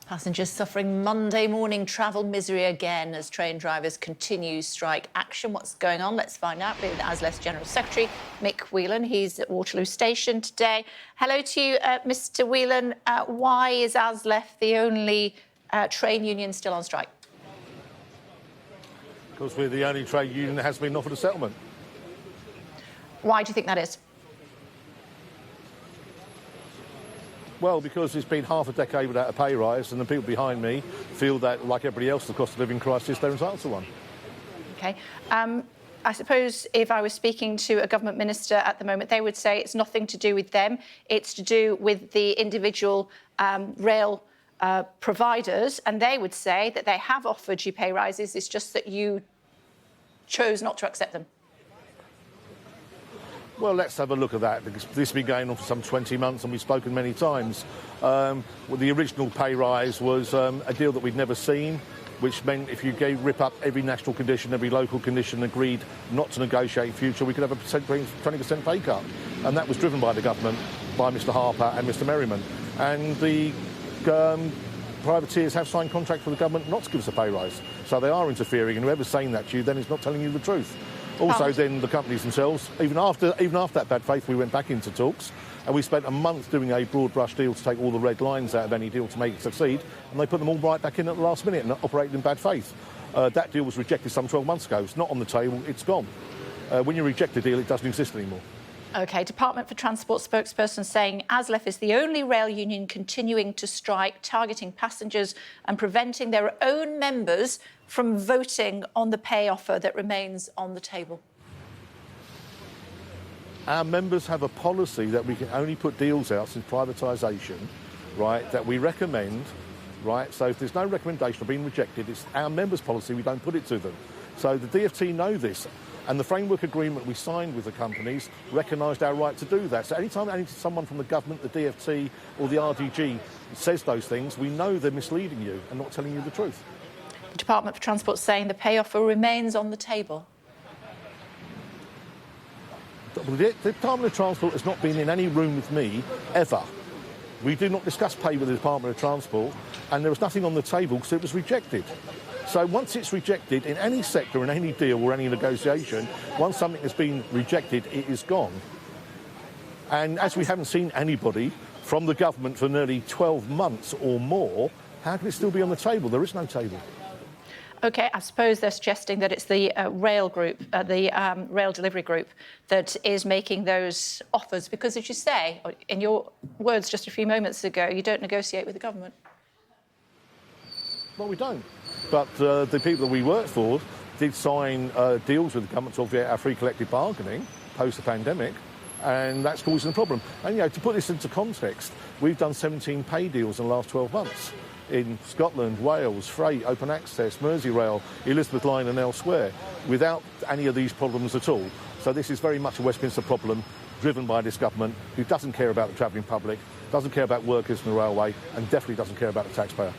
Passengers suffering Monday morning travel misery again as train drivers continue strike action. What's going on? Let's find out with ASLEF's General Secretary, Mick Whelan. He's at Waterloo Station today. Hello to you, Mr Whelan. Why is ASLEF the only train union still on strike? Because we're the only trade union that has been offered a settlement. Why do you think that is? Well, because it's been half a decade without a pay rise, and the people behind me feel that, like everybody else, the cost of living crisis, they're entitled to one. OK. I suppose if I was speaking to a government minister at the moment, they would say it's nothing to do with them. It's to do with the individual rail providers, and they would say that they have offered you pay rises. It's just that you chose not to accept them. Well, let's have a look at that, because this has been going on for some 20 months and we've spoken many times. Well, the original pay rise was a deal that we'd never seen, which meant if you rip up every national condition, every local condition, agreed not to negotiate future, we could have a 20% pay cut. And that was driven by the government, by Mr Harper and Mr Merriman. And the privateers have signed contracts with the government not to give us a pay rise. So they are interfering, and whoever's saying that to you then is not telling you the truth. Also, then the companies themselves, even after that bad faith, we went back into talks, and we spent a month doing a broad brush deal to take all the red lines out of any deal to make it succeed, and they put them all right back in at the last minute and operated in bad faith. That deal was rejected some 12 months ago. It's not on the table, it's gone. When you reject a deal, it doesn't exist anymore. OK, Department for Transport spokesperson saying ASLEF is the only rail union continuing to strike, targeting passengers and preventing their own members from voting on the pay offer that remains on the table. Our members have a policy that we can only put deals out since privatisation, right, that we recommend, right? So if there's no recommendation of being rejected, it's our members' policy, we don't put it to them. So the DfT know this. And the framework agreement we signed with the companies recognised our right to do that. So anytime someone from the government, the DfT or the RDG says those things, we know they're misleading you and not telling you the truth. The Department for Transport saying the pay offer remains on the table. The Department of Transport has not been in any room with me, ever. We do not discuss pay with the Department of Transport, and there was nothing on the table because it was rejected. So once it's rejected in any sector, in any deal or any negotiation, once something has been rejected, it is gone. And as we haven't seen anybody from the government for nearly 12 months or more, how can it still be on the table? There is no table. OK, I suppose they're suggesting that it's the rail group, the rail delivery group, that is making those offers because, as you say, in your words just a few moments ago, you don't negotiate with the government. Well, we don't. But the people that we work for did sign deals with the government to obviate our free collective bargaining post the pandemic, and that's causing a problem. And, you know, to put this into context, we've done 17 pay deals in the last 12 months in Scotland, Wales, Freight, Open Access, Merseyrail, Elizabeth Line and elsewhere, without any of these problems at all. So this is very much a Westminster problem driven by this government who doesn't care about the travelling public, doesn't care about workers in the railway, and definitely doesn't care about the taxpayer.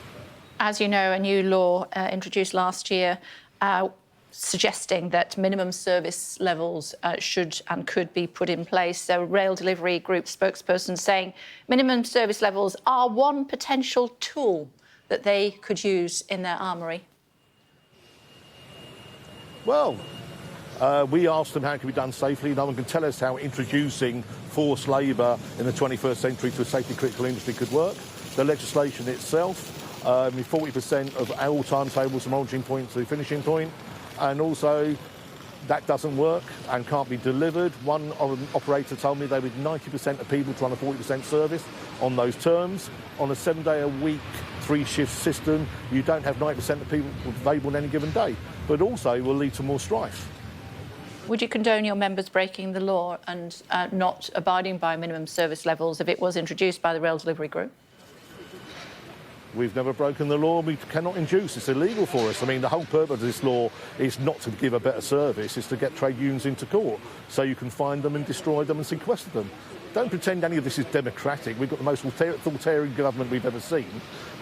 As you know, a new law introduced last year suggesting that minimum service levels should and could be put in place. So Rail Delivery Group spokesperson saying minimum service levels are one potential tool that they could use in their armoury. Well, we asked them how it can be done safely. No one can tell us how introducing forced labour in the 21st century to a safety critical industry could work. The legislation itself, 40% of all timetables from origin point to finishing point, and also that doesn't work and can't be delivered. One operator told me they were 90% of people trying a 40% service on those terms. On a 7-day-a-week, 3-shift system, you don't have 90% of people available on any given day, but also it will lead to more strife. Would you condone your members breaking the law and not abiding by minimum service levels if it was introduced by the Rail Delivery Group? We've never broken the law. We cannot induce. It's illegal for us. I mean, the whole purpose of this law is not to give a better service. It's to get trade unions into court so you can find them and destroy them and sequester them. Don't pretend any of this is democratic. We've got the most authoritarian government we've ever seen,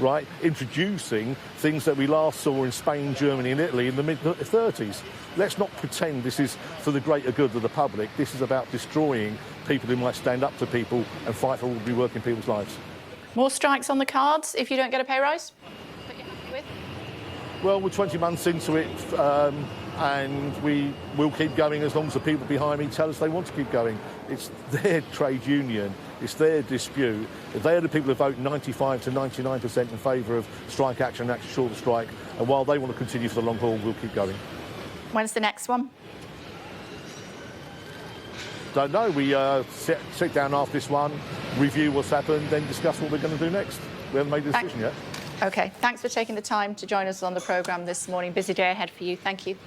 right, introducing things that we last saw in Spain, Germany and Italy in the mid-30s. Let's not pretend this is for the greater good of the public. This is about destroying people who might stand up to people and fight for ordinary working people's lives. More strikes on the cards if you don't get a pay rise that you're happy with? Well, we're 20 months into it, and we will keep going as long as the people behind me tell us they want to keep going. It's their trade union, it's their dispute. They're the people who vote 95 to 99% in favour of strike action and actually short strike, and while they want to continue for the long haul, we'll keep going. When's the next one? Don't know. We sit down after this one, review what's happened, then discuss what we're going to do next. We haven't made a decision yet. OK, thanks for taking the time to join us on the programme this morning. Busy day ahead for you. Thank you.